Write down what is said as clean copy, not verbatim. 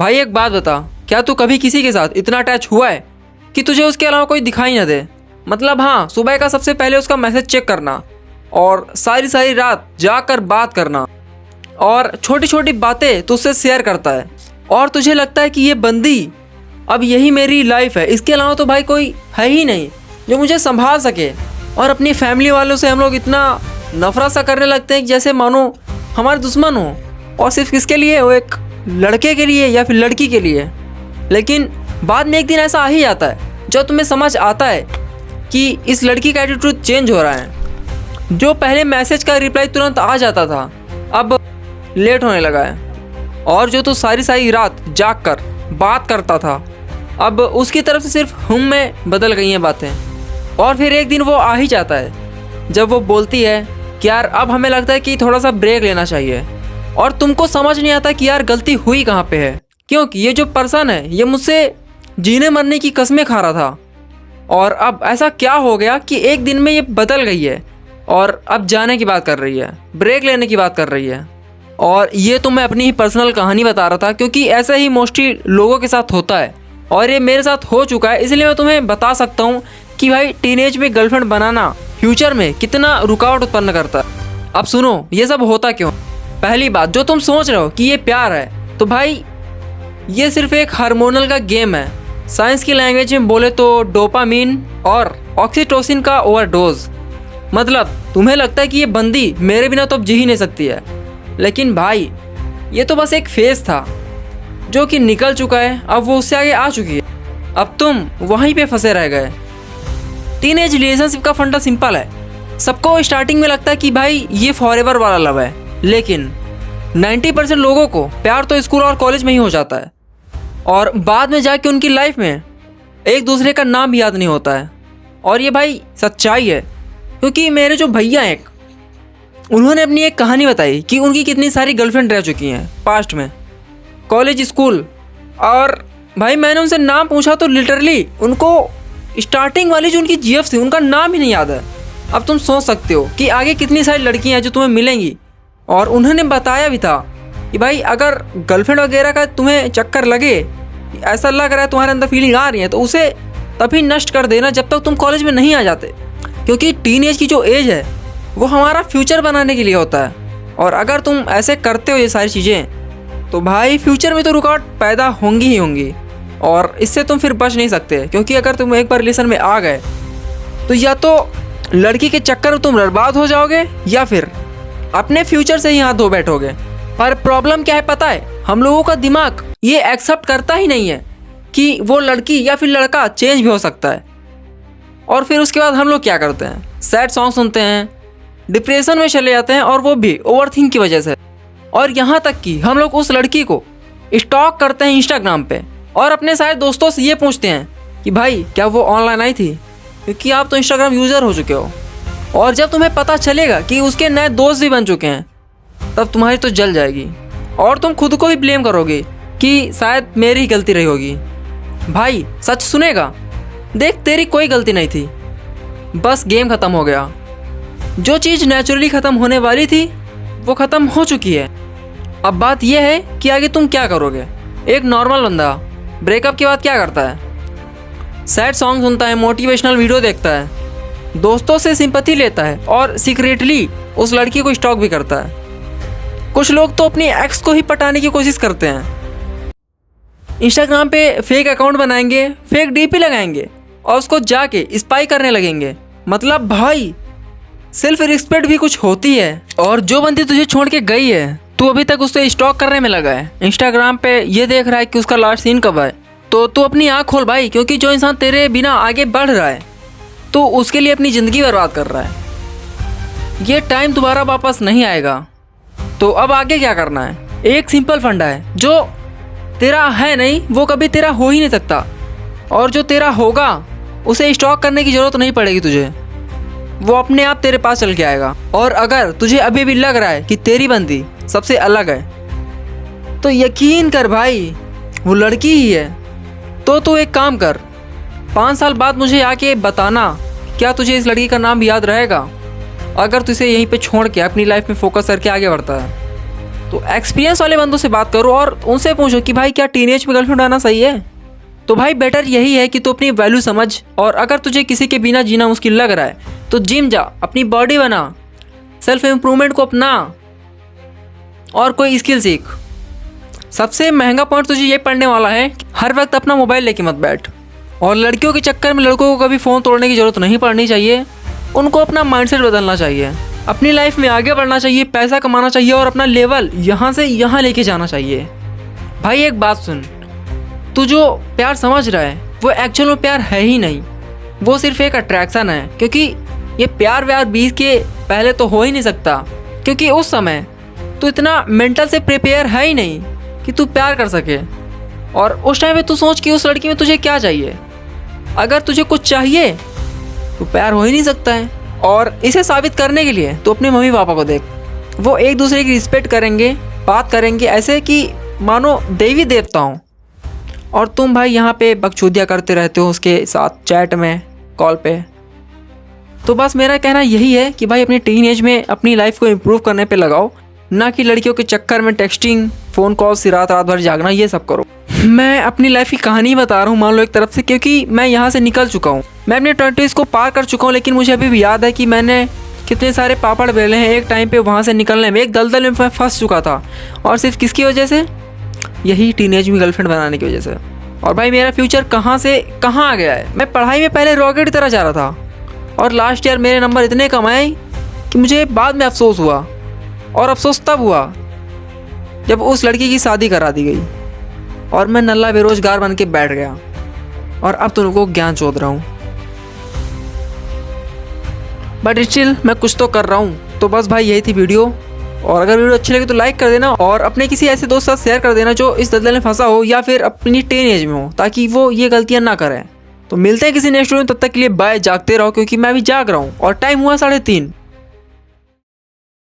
भाई एक बात बता, क्या तू कभी किसी के साथ इतना अटैच हुआ है कि तुझे उसके अलावा कोई दिखाई ना दे? मतलब हाँ, सुबह का सबसे पहले उसका मैसेज चेक करना और सारी सारी रात जाकर बात करना और छोटी छोटी बातें तुझसे शेयर करता है और तुझे लगता है कि ये बंदी अब यही मेरी लाइफ है, इसके अलावा तो भाई कोई है ही नहीं जो मुझे संभाल सके। और अपनी फैमिली वालों से हम लोग इतना नफरत सा करने लगते हैं कि जैसे मानो हमारे दुश्मन हो, और सिर्फ किसके लिए? वो एक लड़के के लिए या फिर लड़की के लिए। लेकिन बाद में एक दिन ऐसा आ ही जाता है जब तुम्हें समझ आता है कि इस लड़की का एटीट्यूड चेंज हो रहा है। जो पहले मैसेज का रिप्लाई तुरंत आ जाता था अब लेट होने लगा है, और जो तो सारी सारी रात जाग कर बात करता था अब उसकी तरफ से सिर्फ में बदल गई हैं बातें। और फिर एक दिन वो आ ही जाता है जब वो बोलती है कि यार अब हमें लगता है कि थोड़ा सा ब्रेक लेना चाहिए, और तुमको समझ नहीं आता कि यार गलती हुई कहाँ पे है, क्योंकि ये जो पर्सन है ये मुझसे जीने मरने की कस्में खा रहा था, और अब ऐसा क्या हो गया कि एक दिन में ये बदल गई है और अब जाने की बात कर रही है, ब्रेक लेने की बात कर रही है। और ये तो मैं अपनी ही पर्सनल कहानी बता रहा था, क्योंकि ऐसा ही मोस्टली लोगों के साथ होता है और ये मेरे साथ हो चुका है, इसलिए मैं तुम्हें बता सकता हूँ कि भाई टीनेज में गर्लफ्रेंड बनाना फ्यूचर में कितना रुकावट उत्पन्न करता है। अब सुनो ये सब होता क्यों। पहली बात, जो तुम सोच रहे हो कि ये प्यार है, तो भाई ये सिर्फ एक हार्मोनल का गेम है। साइंस की लैंग्वेज में बोले तो डोपामीन और ऑक्सीटोसिन का ओवरडोज। मतलब तुम्हें लगता है कि ये बंदी मेरे बिना तो अब जी ही नहीं सकती है, लेकिन भाई ये तो बस एक फेज था जो कि निकल चुका है, अब वो उससे आगे आ चुकी है, अब तुम वहीं पे फंसे रह गए। टीनेज रिलेशनशिप का फंडा सिंपल है। सबको स्टार्टिंग में लगता है कि भाई ये फॉरएवर वाला लव है, लेकिन 90% लोगों को प्यार तो स्कूल और कॉलेज में ही हो जाता है, और बाद में जाके उनकी लाइफ में एक दूसरे का नाम भी याद नहीं होता है। और ये भाई सच्चाई है, क्योंकि मेरे जो भैया हैं उन्होंने अपनी एक कहानी बताई कि उनकी कितनी सारी गर्लफ्रेंड रह चुकी हैं पास्ट में, कॉलेज, स्कूल। और भाई मैंने उनसे नाम पूछा तो लिटरली उनको स्टार्टिंग वाली जो उनकी जीएफ थी उनका नाम ही नहीं याद है। अब तुम सोच सकते हो कि आगे कितनी सारी लड़कियां हैं जो तुम्हें मिलेंगी। और उन्होंने बताया भी था कि भाई अगर गर्लफ्रेंड वगैरह का तुम्हें चक्कर लगे, ऐसा लग रहा है तुम्हारे अंदर फीलिंग आ रही है, तो उसे तभी नष्ट कर देना जब तक तुम कॉलेज में नहीं आ जाते, क्योंकि टीन एज की जो एज है वो हमारा फ्यूचर बनाने के लिए होता है। और अगर तुम ऐसे करते हो ये सारी चीज़ें, तो भाई फ्यूचर में तो रुकावट पैदा होंगी ही होंगी, और इससे तुम फिर बच नहीं सकते। क्योंकि अगर तुम एक बार रिलेशन में आ गए तो या तो लड़की के चक्कर में तुम बर्बाद हो जाओगे या फिर अपने फ्यूचर से ही हाथ धो बैठोगे। पर प्रॉब्लम क्या है पता है, हम लोगों का दिमाग ये एक्सेप्ट करता ही नहीं है कि वो लड़की या फिर लड़का चेंज भी हो सकता है। और फिर उसके बाद हम लोग क्या करते हैं, सैड सॉन्ग सुनते हैं, डिप्रेशन में चले जाते हैं, और वो भी ओवरथिंक की वजह से। और यहाँ तक कि हम लोग उस लड़की को स्टॉक करते हैं इंस्टाग्राम पे, और अपने सारे दोस्तों से ये पूछते हैं कि भाई क्या वो ऑनलाइन आई थी, क्योंकि आप तो इंस्टाग्राम यूज़र हो चुके हो। और जब तुम्हें पता चलेगा कि उसके नए दोस्त भी बन चुके हैं, तब तुम्हारी तो जल जाएगी, और तुम खुद को ही ब्लेम करोगे कि शायद मेरी ही गलती रही होगी। भाई सच सुनेगा, देख तेरी कोई गलती नहीं थी, बस गेम ख़त्म हो गया। जो चीज़ नेचुरली ख़त्म होने वाली थी वो ख़त्म हो चुकी है। अब बात यह है कि आगे तुम क्या करोगे। एक नॉर्मल बंदा ब्रेकअप के बाद क्या करता है, सैड सॉन्ग सुनता है, मोटिवेशनल वीडियो देखता है, दोस्तों से सिंपैथी लेता है, और सीक्रेटली उस लड़की को स्टॉक भी करता है। कुछ लोग तो अपनी एक्स को ही पटाने की कोशिश करते हैं, इंस्टाग्राम पे फेक अकाउंट बनाएंगे, फेक डीपी लगाएंगे और उसको जाके स्पाई करने लगेंगे। मतलब भाई सेल्फ रिस्पेक्ट भी कुछ होती है। और जो बंदी तुझे छोड़ के गई है, तू अभी तक उससे स्टॉक करने में लगा है, इंस्टाग्राम पे ये देख रहा है कि उसका लास्ट सीन कब है, तो तू अपनी आँख खोल भाई, क्योंकि जो इंसान तेरे बिना आगे बढ़ रहा है तो उसके लिए अपनी ज़िंदगी बर्बाद कर रहा है। ये टाइम दोबारा वापस नहीं आएगा। तो अब आगे क्या करना है, एक सिंपल फंडा है, जो तेरा है नहीं वो कभी तेरा हो ही नहीं सकता, और जो तेरा होगा उसे स्टॉक करने की ज़रूरत नहीं पड़ेगी तुझे, वो अपने आप तेरे पास चल के आएगा। और अगर तुझे अभी भी लग रहा है कि तेरी बंदी सबसे अलग है, तो यकीन कर भाई वो लड़की ही है। तो तू एक काम कर, 5 साल बाद मुझे आके बताना क्या तुझे इस लड़की का नाम भी याद रहेगा, अगर तुझे यहीं पे छोड़ के अपनी लाइफ में फोकस करके आगे बढ़ता है। तो एक्सपीरियंस वाले बंदों से बात करो और उनसे पूछो कि भाई क्या टीनेज में गर्लफ्रेंड आना सही है। तो भाई बेटर यही है कि तू अपनी वैल्यू समझ, और अगर तुझे किसी के बिना जीना मुश्किल लग रहा है तो जिम जा, अपनी बॉडी बना, सेल्फ इम्प्रूवमेंट को अपना और कोई स्किल सीख। सबसे महंगा पॉइंट तुझे ये पड़ने वाला है, हर वक्त अपना मोबाइल लेके मत बैठ। और लड़कियों के चक्कर में लड़कों को कभी फ़ोन तोड़ने की ज़रूरत नहीं पड़नी चाहिए। उनको अपना माइंडसेट बदलना चाहिए, अपनी लाइफ में आगे बढ़ना चाहिए, पैसा कमाना चाहिए और अपना लेवल यहाँ से यहाँ लेके जाना चाहिए। भाई एक बात सुन, तू जो प्यार समझ रहा है वो एक्चुअल में प्यार है ही नहीं, वो सिर्फ एक अट्रैक्शन है। क्योंकि ये प्यार व्यार 20 के पहले तो हो ही नहीं सकता, क्योंकि उस समय तू इतना मेंटल से प्रिपेयर है ही नहीं कि तू प्यार कर सके। और उस टाइम पे तू सोच कि उस लड़की में तुझे क्या चाहिए। अगर तुझे कुछ चाहिए तो प्यार हो ही नहीं सकता है। और इसे साबित करने के लिए तो अपने मम्मी पापा को देख, वो एक दूसरे की रिस्पेक्ट करेंगे, बात करेंगे ऐसे कि मानो देवी देवता हो। और तुम भाई यहाँ पे बकचोदियाँ करते रहते हो उसके साथ चैट में, कॉल पे। तो बस मेरा कहना यही है कि भाई अपनी टीन एज में अपनी लाइफ को इम्प्रूव करने पे लगाओ, ना कि लड़कियों के चक्कर में टेक्सटिंग, फ़ोन कॉल से रात भर जागना, ये सब करो। मैं अपनी लाइफ की कहानी बता रहा हूँ मान लो एक तरफ से, क्योंकि मैं यहाँ से निकल चुका हूँ। मैं अपने 20s को पार कर चुका हूँ, लेकिन मुझे अभी भी याद है कि मैंने कितने सारे पापड़ बेले हैं एक टाइम पे वहाँ से निकलने में। एक दलदल में मैं फंस चुका था, और सिर्फ किसकी वजह से? यही टीनेज में गर्लफ्रेंड बनाने की वजह से। और भाई मेरा फ्यूचर कहाँ से कहाँ आ गया है। मैं पढ़ाई में पहले रॉकेट की तरह जा रहा था, और लास्ट ईयर मेरे नंबर इतने कम आए कि मुझे बाद में अफसोस हुआ। और अफसोस तब हुआ जब उस लड़की की शादी करा दी गई और मैं नल्ला बेरोजगार बन के बैठ गया, और अब तुम लोगों को ज्ञान चोद रहा हूँ। बट स्टिल मैं कुछ तो कर रहा हूँ। तो बस भाई यही थी वीडियो, और अगर वीडियो अच्छी लगे तो लाइक कर देना, और अपने किसी ऐसे दोस्त के साथ शेयर कर देना जो इस दलदल में फंसा हो या फिर अपनी टीन एज में हो, ताकि वो ये गलतियाँ ना करें। तो मिलते हैं किसी नेक्स्ट वीडियो में, तब तक के लिए बाय। जागते रहो, क्योंकि मैं भी जाग रहा हूँ और टाइम हुआ 3:30।